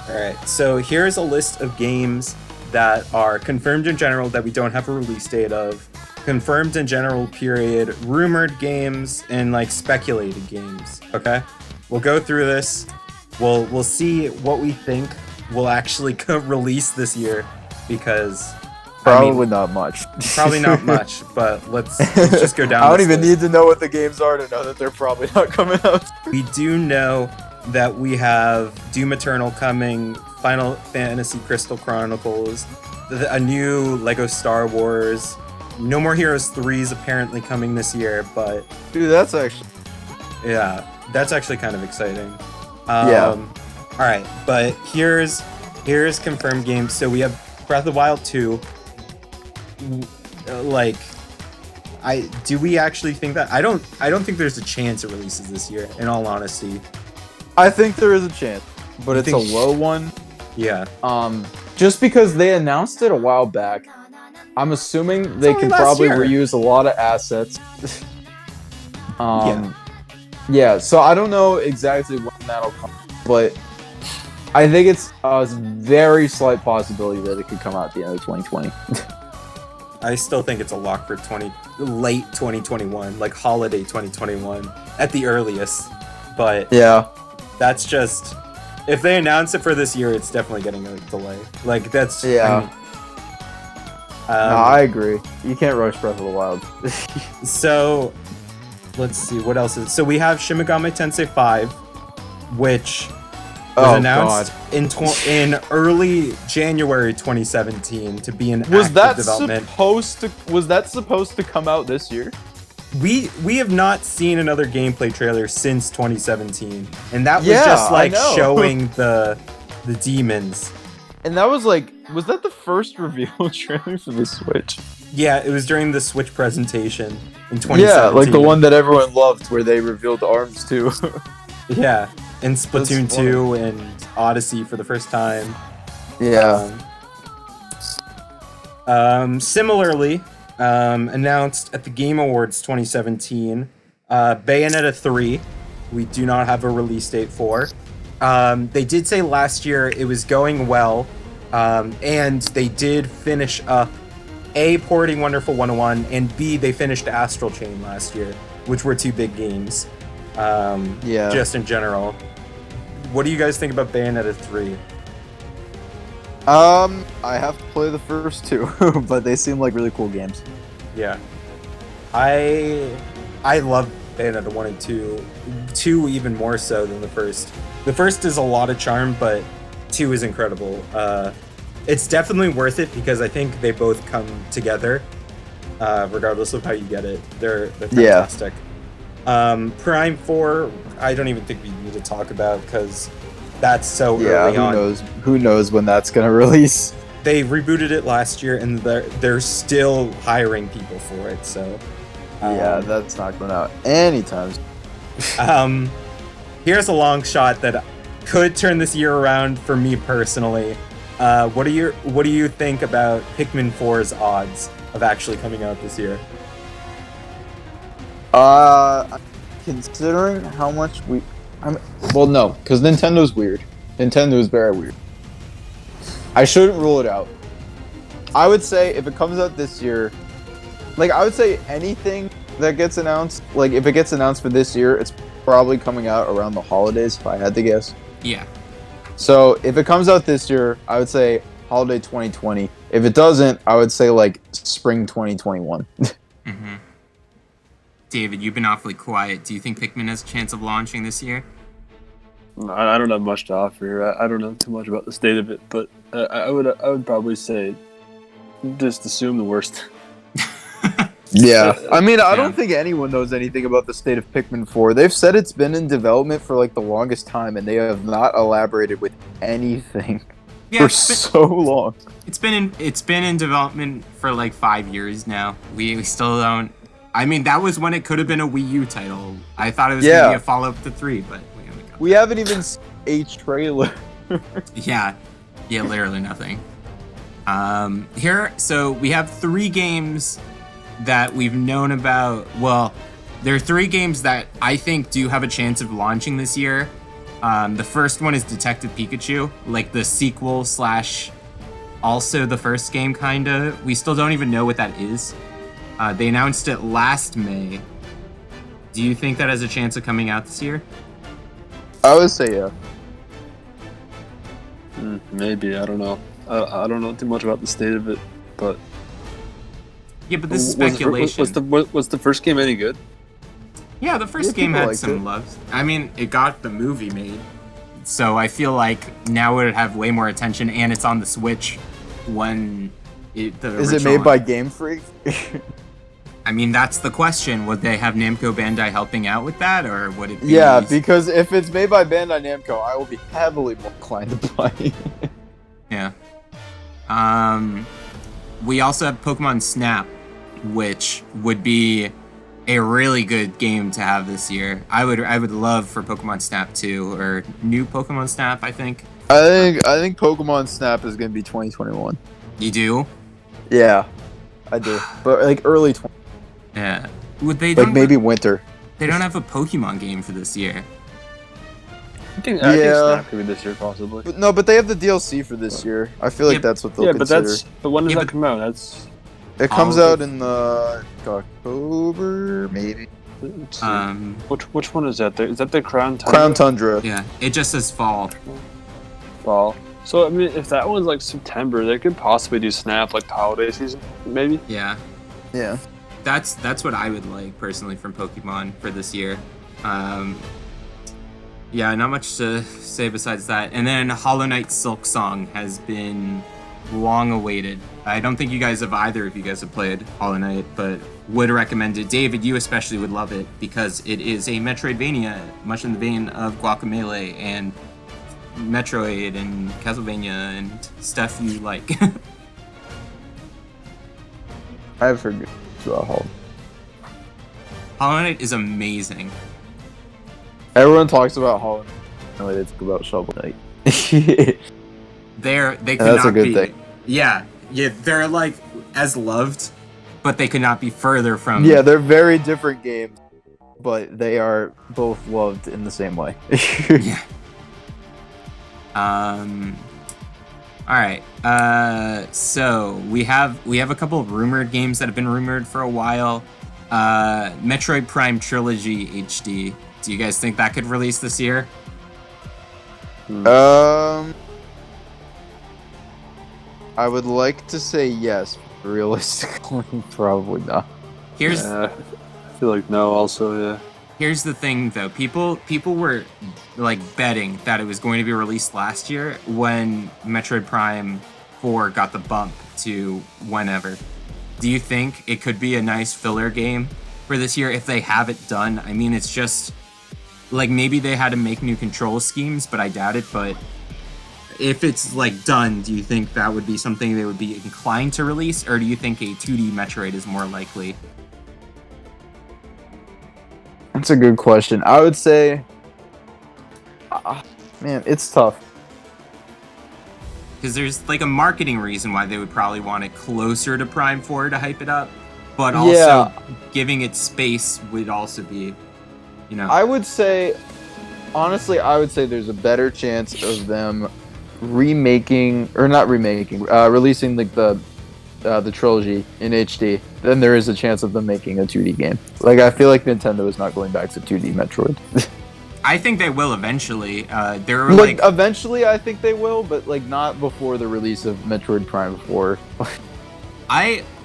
Alright, so here's a list of games that are confirmed in general that we don't have a release date of, confirmed in general period, rumored games, and like speculated games. Okay? We'll go through this. We'll see what we think will actually release this year, because probably not much. Probably not much, but let's just go down. I don't even need to know what the games are to know that they're probably not coming out. We do know that we have Doom Eternal coming, Final Fantasy Crystal Chronicles, a new Lego Star Wars, No More Heroes 3 is apparently coming this year, but... Dude, that's actually... Yeah, that's actually kind of exciting. Yeah. Alright, but here's confirmed games. So we have Breath of the Wild 2. Do we actually think that? I don't think there's a chance it releases this year, in all honesty. I think there is a chance, but it's a low one. Yeah. Just because they announced it a while back, I'm assuming they can probably reuse a lot of assets. Yeah, so I don't know exactly when that'll come, but I think it's a very slight possibility that it could come out at the end of 2020. I still think it's a lock for late 2021, like holiday 2021 at the earliest. But yeah, that's just, if they announce it for this year, it's definitely getting a delay. Like that's yeah. No, I agree. You can't rush Breath of the Wild. So let's see what else is. So we have Shin Megami Tensei 5, which was announced in early January 2017 to be in active development. Was that supposed to come out this year? We have not seen another gameplay trailer since 2017, and that was just like showing the demons. And that was that the first reveal trailer for the Switch? Yeah, it was during the Switch presentation in 2017. Yeah, like the one that everyone loved, where they revealed arms too. Yeah, and Splatoon 2 and Odyssey for the first time. Yeah. Similarly, announced at the Game Awards 2017, Bayonetta 3, we do not have a release date for. They did say last year it was going well, and they did finish up A, porting Wonderful 101, and B, they finished Astral Chain last year, which were two big games. Just in general. What do you guys think about Bayonetta 3? I have to play the first two, but they seem like really cool games. Yeah. I love Bayonetta 1 and 2. 2 even more so than the first. The first is a lot of charm, but 2 is incredible. It's definitely worth it because I think they both come together, regardless of how you get it. They're fantastic. Prime 4, I don't even think we need to talk about because that's so early on. Who knows when that's gonna release? They rebooted it last year and they're still hiring people for it, so that's not going out anytime soon. Here's a long shot that could turn this year around for me personally. What do you think about Pikmin 4's odds of actually coming out this year? Considering how much no, because Nintendo's weird. Nintendo is very weird. I shouldn't rule it out. I would say if it comes out this year, I would say anything that gets announced, if it gets announced for this year, it's probably coming out around the holidays, if I had to guess. Yeah. So if it comes out this year, I would say holiday 2020. If it doesn't, I would say spring 2021. Mm-hmm. David, you've been awfully quiet. Do you think Pikmin has a chance of launching this year? I don't have much to offer here. I don't know too much about the state of it, but I would probably say just assume the worst. Yeah, I mean, I don't think anyone knows anything about the state of Pikmin 4. They've said it's been in development for the longest time, and they have not elaborated with anything for so long. It's been in development for 5 years now. We still don't. I mean, that was when it could have been a Wii U title. I thought it was going to be a follow-up to 3, but we haven't even seen a trailer. Yeah, literally nothing. So we have 3 games that we've known about. Well, there are 3 games that I think do have a chance of launching this year. The first one is Detective Pikachu, like the sequel slash also the first game, kinda. We still don't even know what that is. They announced it last May. Do you think that has a chance of coming out this year? I would say yeah. Maybe, I don't know. I don't know too much about the state of it, but Yeah, but this is speculation. Was the first game any good? Yeah, the first game had some love. I mean, it got the movie made, so I feel like now it would have way more attention, and it's on the Switch when Is it made by Game Freak? I mean, that's the question. Would they have Namco Bandai helping out with that, or would it be... Yeah, because if it's made by Bandai Namco, I will be heavily more inclined to play. Yeah. We also have Pokemon Snap, which would be a really good game to have this year. I would love for Pokemon Snap 2, or new Pokemon Snap, I think. I think Pokemon Snap is going to be 2021. You do? Yeah, I do. But like early 20. Yeah. Would they like maybe winter. They don't have a Pokemon game for this year. I think Snap could be this year, possibly. But they have the DLC for this year. I feel like that's what they'll consider. But when does that come out? It comes out in October, maybe. Which one is that? Is that the Crown Tundra? Crown Tundra. Yeah, it just says fall. Fall. So I mean, if that one's like September, they could possibly do Snap like the holiday season, maybe. Yeah. Yeah. That's what I would like personally from Pokemon for this year. Yeah, not much to say besides that. And then Hollow Knight Silk Song has been long awaited. I don't think either of you guys have played Hollow Knight, but would recommend it. David, you especially would love it because it is a Metroidvania, much in the vein of Guacamelee and Metroid and Castlevania and stuff you like. I've heard good about Hollow Knight. Hollow Knight is amazing. Everyone talks about Hollow Knight. No, they talk about Shovel Knight. They could that's not a good be, thing. Yeah, they're like as loved, but they could not be further from. Yeah, they're very different games, but they are both loved in the same way. Yeah. All right. So we have a couple of rumored games that have been rumored for a while. Metroid Prime Trilogy HD. Do you guys think that could release this year? I would like to say yes. Realistically, probably not. I feel like no. Also, yeah. Here's the thing, though. People were like betting that it was going to be released last year when Metroid Prime 4 got the bump to whenever. Do you think it could be a nice filler game for this year if they have it done? I mean, it's just like maybe they had to make new control schemes, but I doubt it. But if it's like done, do you think that would be something they would be inclined to release, or do you think a 2D Metroid is more likely? That's a good question. I would say, man, it's tough. Because there's like a marketing reason why they would probably want it closer to Prime 4 to hype it up, but also giving it space would also be, you know. I would say, honestly, there's a better chance of them releasing like the trilogy in HD, then there is a chance of them making a 2D game. Like, I feel like Nintendo is not going back to 2D Metroid. I think they will eventually. Eventually, I think they will, but like not before the release of Metroid Prime 4.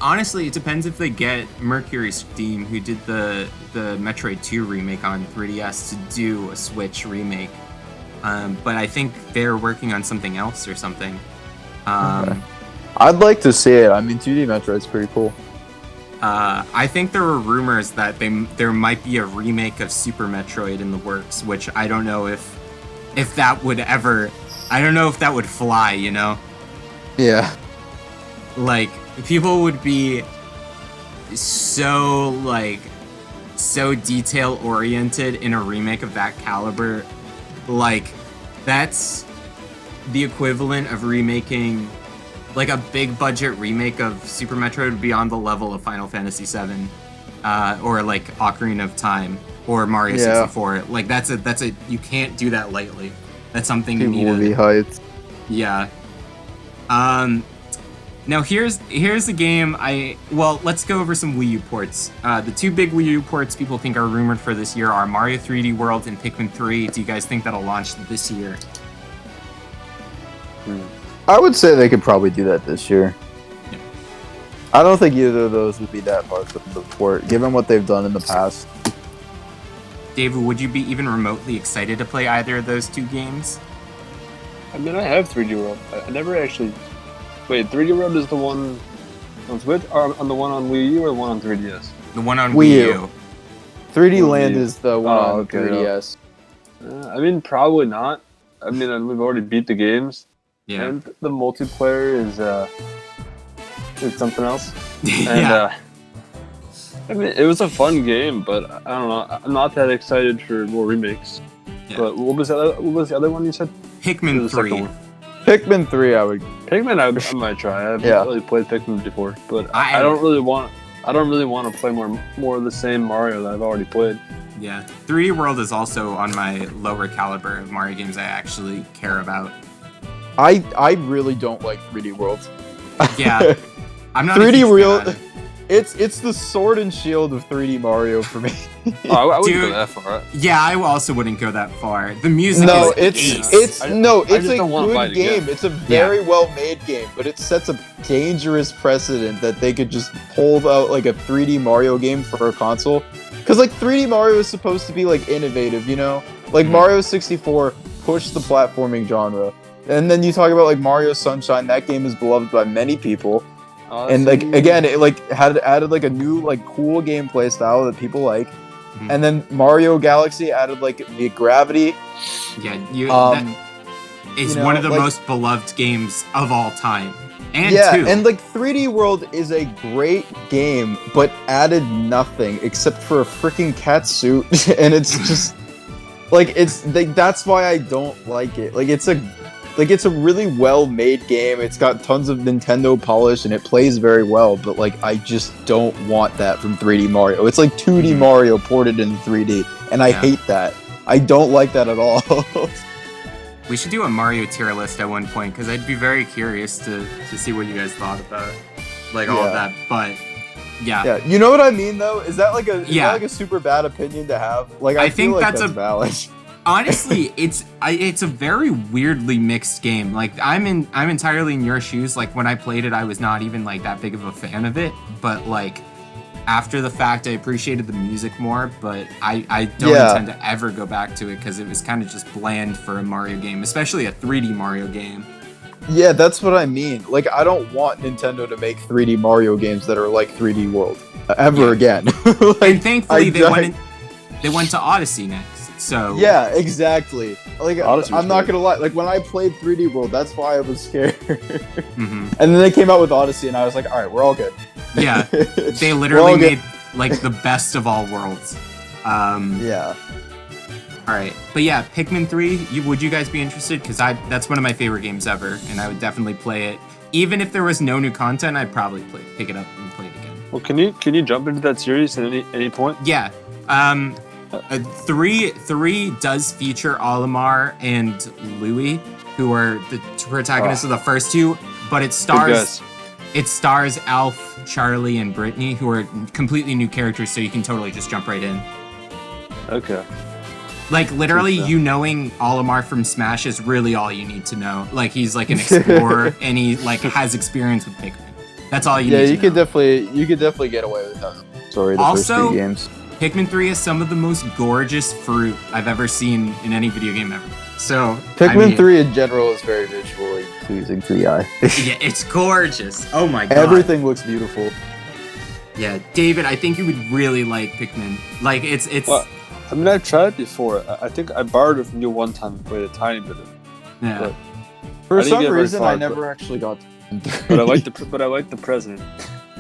Honestly, it depends if they get Mercury Steam, who did the Metroid 2 remake on 3DS, to do a Switch remake. But I think they're working on something else or something. Okay. I'd like to see it. I mean, 2D Metroid's pretty cool. I think there were rumors that there might be a remake of Super Metroid in the works, which I don't know if that would ever... I don't know if that would fly, you know? Yeah. Like, people would be so detail-oriented in a remake of that caliber. Like, that's the equivalent of remaking... Like, a big-budget remake of Super Metroid would be on the level of Final Fantasy VII. or like Ocarina of Time or Mario Yeah. 64. Like that's a you can't do that lightly. That's something People you will need be to. hyped. Yeah. Now here's the game let's go over some Wii U ports. The two big Wii U ports people think are rumored for this year are Mario 3D World and Pikmin 3. Do you guys think that'll launch this year? I would say they could probably do that this year. Yeah. I don't think either of those would be that hard for the port, given what they've done in the past. David, would you be even remotely excited to play either of those two games? I mean, I have 3D World. I never actually. Wait, 3D World is the one on Switch, or on the one on Wii U, or the one on 3DS? The one on Wii Wii U. U. 3D Wii Land U. is the one Oh, on okay, 3DS. I mean, probably not. I mean, we've already beat the games, Yeah. and the multiplayer is something else. And Yeah. I mean, it was a fun game, but I don't know. I'm not that excited for more remakes. Yeah. But what was the other one you said? Pikmin The second 3. one. Pikmin 3, I would. Pikmin, I might try. I haven't Yeah. really played Pikmin before, but I- I don't really want. I don't really want to play more of the same Mario that I've already played. Yeah. 3D World is also on my lower caliber of Mario games I actually care about. I really don't like 3D World. Yeah. I'm not 3D a huge World. fan. It's the sword and shield of 3D Mario for me. Oh, I wouldn't Dude. go that far. Yeah, I also wouldn't go that far. The music No, is it's I it's just a don't wanna buy good it again. game. It's a very well made game, but it sets a dangerous precedent that they could just pull out like a 3D Mario game for a console. Because like 3D Mario is supposed to be like innovative, you know? Like Mhm. Mario 64 pushed the platforming genre. And then you talk about like Mario Sunshine, that game is beloved by many people. Oh, And so like you- again, it like had added like a new like cool gameplay style that people like. Mhm. And then Mario Galaxy added like the gravity. Yeah, Um, that is you know, one of the like- most beloved games of all time. And yeah, two. and like 3D World is a great game, but added nothing except for a freaking cat suit, and it's just like it's like that's why I don't like it. Like it's a really well made game. It's got tons of Nintendo polish and it plays very well, but like I just don't want that from 3D Mario. It's like 2D Mhm. Mario ported into 3D, and I Yeah. hate that. I don't like that at all. We should do a Mario tier list at one point because I'd be very curious to see what you guys thought about like all of Yeah. that. But yeah, Yeah, you know what I mean though? Is that like is Yeah. that like a super bad opinion to have? Like I, I think feel like that's that's a- valid. honestly, it's a very weirdly mixed game. Like I'm entirely in your shoes. Like when I played it, I was not even like that big of a fan of it. But like after the fact, I appreciated the music more. But I don't Yeah. intend to ever go back to it because it was kind of just bland for a Mario game, especially a 3D Mario game. Yeah, that's what I mean. Like I don't want Nintendo to make 3D Mario games that are like 3D World ever Yeah. again. And like, thankfully, I they went to Odyssey next. So yeah, exactly. Like Odyssey was I'm not great. gonna lie. Like when I played 3D World, that's why I was scared. mhm. And then they came out with Odyssey, and I was like, all right, we're all good. Yeah, they We're literally all good. made like the best of all worlds. Yeah. All right, but yeah, Pikmin 3. Would you guys be interested? Because that's one of my favorite games ever, and I would definitely play it. Even if there was no new content, I'd probably pick it up and play it again. Well, can you jump into that series at any point? Yeah. 3 does feature Olimar and Louis, who are the protagonists of the first two, but Good guess. it stars Alf, Charlie, and Brittany, who are completely new characters, so you can totally just jump right in. Okay. Like literally, Okay. you knowing Olimar from Smash is really all you need to know. Like he's like an explorer, and he like has experience with Pikmin. That's all you Yeah, need you to could know. definitely get away with that. Sorry, the Also- first 2 games. Pikmin 3 is some of the most gorgeous fruit I've ever seen in any video game ever. So Pikmin I mean, 3 in general is very visually pleasing to the eye. yeah, it's gorgeous. Oh my god. Everything looks beautiful. Yeah, David, I think you would really like Pikmin. Like it's Well, I mean, I've tried it before. I think I borrowed it from you one time and played a tiny bit of it. yeah. but- For I didn't some get very reason, far, I never actually got to But I like the president.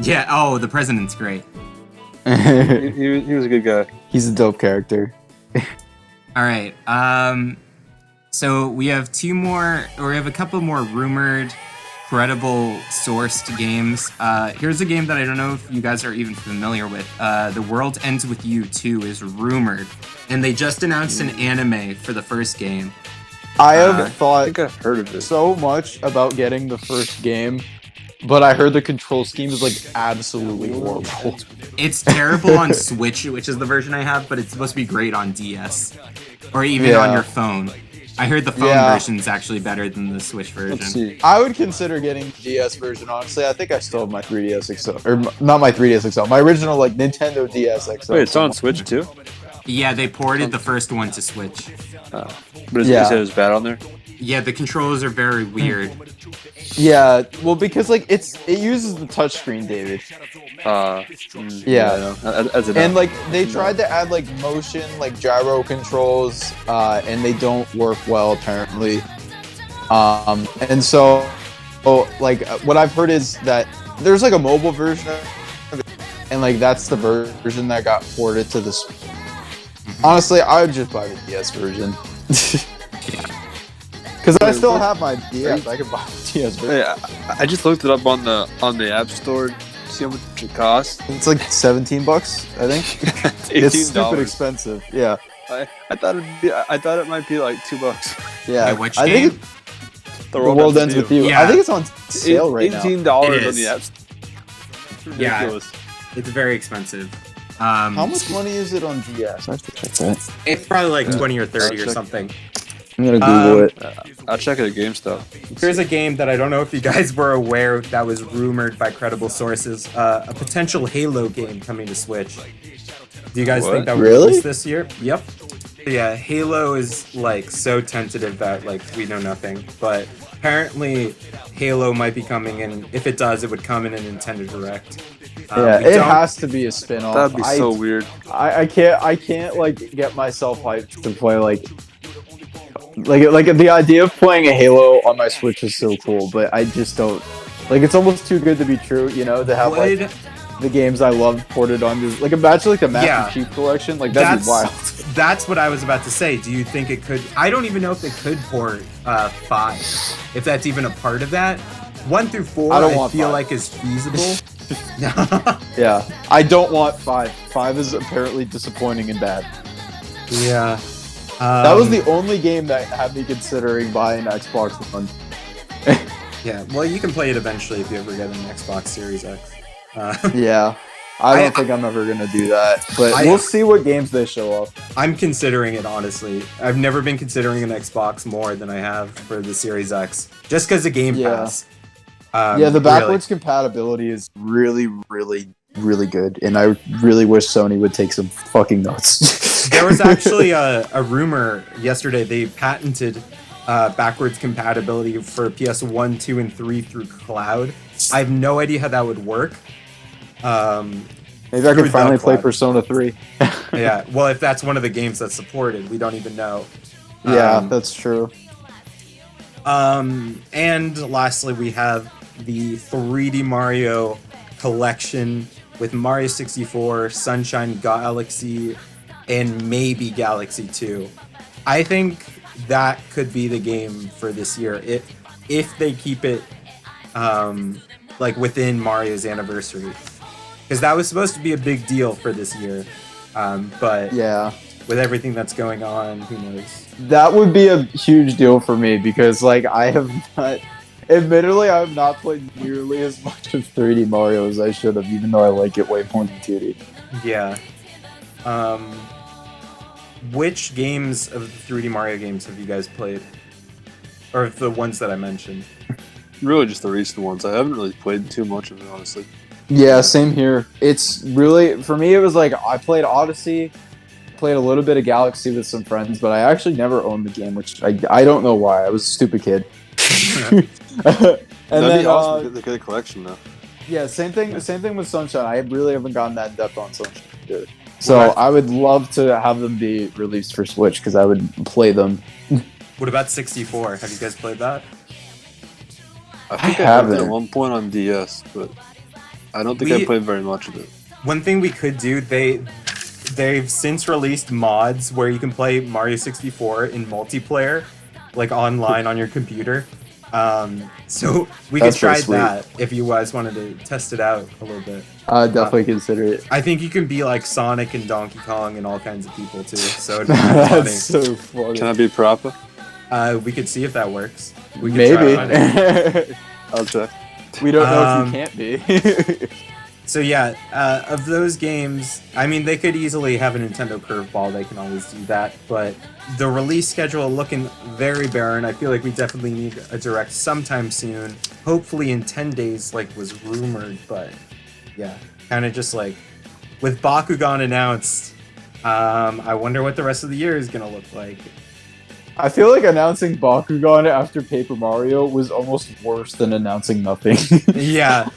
Yeah, oh, the president's great. He was a good guy. He's a dope character. All right. So we have a couple more rumored credible sourced games. Here's a game that I don't know if you guys are even familiar with. The World Ends With You 2 is rumored, and they just announced an anime for the first game. I have I thought think I've heard of it. so much about getting the first game, but I heard the control scheme is like absolutely horrible. It's terrible on Switch, which is the version I have, but it's supposed to be great on DS or even Yeah. on your phone. I heard the phone Yeah. version is actually better than the Switch version. Let's see. I would consider getting the DS version, honestly. I think I still have my 3DS XL, or not my 3DS XL, my original like Nintendo DS XL. Wait, it's on Switch too? Yeah, they ported the first one to Switch. But you Yeah. said it was bad on there? Yeah, the controls are very weird. Yeah, well, because like it uses the touchscreen, David. Yeah. I know. As it And like they tried to add like motion, like gyro controls, and they don't work well apparently. And so, like what I've heard is that there's like a mobile version of it, and like that's the version that got ported to this. Honestly, I would just buy the DS version. Because I still have my DS, I could buy the DS version. Hey, I just looked it up on the App Store to see how much it costs. It's like $17, I think. It's It's stupid $18. expensive. Yeah, I thought it might be like $2. yeah. Wait, which I game? think the world ends with you. Yeah. I think it's on sale right now. $18 It on is. the App Store. It's Yeah. ridiculous. It's very expensive. How much money is it on DS? I have to check that. It's probably like 20 or 30 or check. something. I'm gonna Google it. I'll check it at GameStop. Here's a game that I don't know if you guys were aware that was rumored by credible sources. A potential Halo game coming to Switch. Do you guys What? think that would Really? release this year? Yep. Yeah, Halo is like so tentative that like we know nothing. But apparently Halo might be coming in. If it does, it would come in a Nintendo Direct. Yeah, we it don't- has to be a spin-off. That'd be so weird. I can't like get myself hyped to play like the idea of playing a Halo on my Switch is so cool, but I just don't like. It's almost too good to be true, you know, to have like Would- the games I love ported onto. Like imagine like the Master Yeah. Chief Collection, like that'd be wild. That's what I was about to say. Do you think it could? I don't even know if they could port 5. If that's even a part of that. 1 through 4, I I, don't want feel 5. like is feasible. Yeah, I don't want 5. 5 is apparently disappointing and bad. Yeah. That was the only game that had me considering buying Xbox One. Yeah. Well, you can play it eventually if you ever get an Xbox Series X. Yeah. I don't think I'm ever gonna do that, but I- we'll see what games they show off. I'm considering it honestly. I've never been considering an Xbox more than I have for the Series X, just because of Game Yeah. Pass. Yeah, the really. backwards compatibility is really, really, really good, and I really wish Sony would take some fucking notes. There was actually a rumor yesterday they patented backwards compatibility for PS1, 2, and 3 through cloud. I have no idea how that would work. Maybe I through could the finally play cloud. Persona 3. Yeah, well, if that's one of the games that's supported, we don't even know. Yeah, Um, that's true. And lastly, we have the 3D Mario collection with Mario 64, Sunshine Galaxy, and maybe Galaxy 2. I think that could be the game for this year if they keep it like within Mario's anniversary, because that was supposed to be a big deal for this year. But Yeah. with everything that's going on, who knows? That would be a huge deal for me because, like, I have not. Admittedly, I have not played nearly as much of 3D Mario as I should have, even though I like it way more than 2D. Yeah. Which games of the 3D Mario games have you guys played? Or the ones that I mentioned? Really, just the recent ones. I haven't really played too much of it, honestly. Yeah, same here. It's really, for me, it was like I played Odyssey, played a little bit of Galaxy with some friends, but I actually never owned the game, which I don't know why. I was a stupid kid. And That'd then, be awesome to get a collection, though. yeah, same thing with Sunshine. I really haven't gotten that in depth on Sunshine either. So Well, I would love to have them be released for Switch because I would play them. What about 64? Have you guys played that? I think I, haven't. had it at one point on DS, but I don't think I played very much of it. One thing we could do, they've since released mods where you can play Mario 64 in multiplayer, like online on your computer. So we That's could try pretty sweet. that if you guys wanted to test it out a little bit. I'd definitely consider it. I think you can be like Sonic and Donkey Kong and all kinds of people too. So it'd be kind of funny. That's so funny. Can I be Parappa? We could see if that works. We could Maybe. try it. I'll check. We don't know if you can't be. So yeah, of those games, I mean, they could easily have a Nintendo curveball. They can always do that. But the release schedule looking very barren. I feel like we definitely need a direct sometime soon. Hopefully in 10 days, like was rumored. But yeah, kind of just like with Bakugan announced. I wonder what the rest of the year is gonna look like. I feel like announcing Bakugan after Paper Mario was almost worse than announcing nothing. Yeah.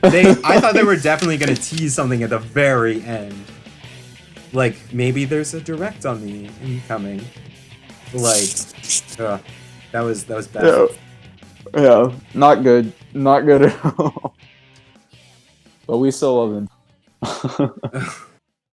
I thought they were definitely gonna tease something at the very end. Like maybe there's a direct on the incoming. Like, that was bad. Yeah, not good, not good at all. But we still love him.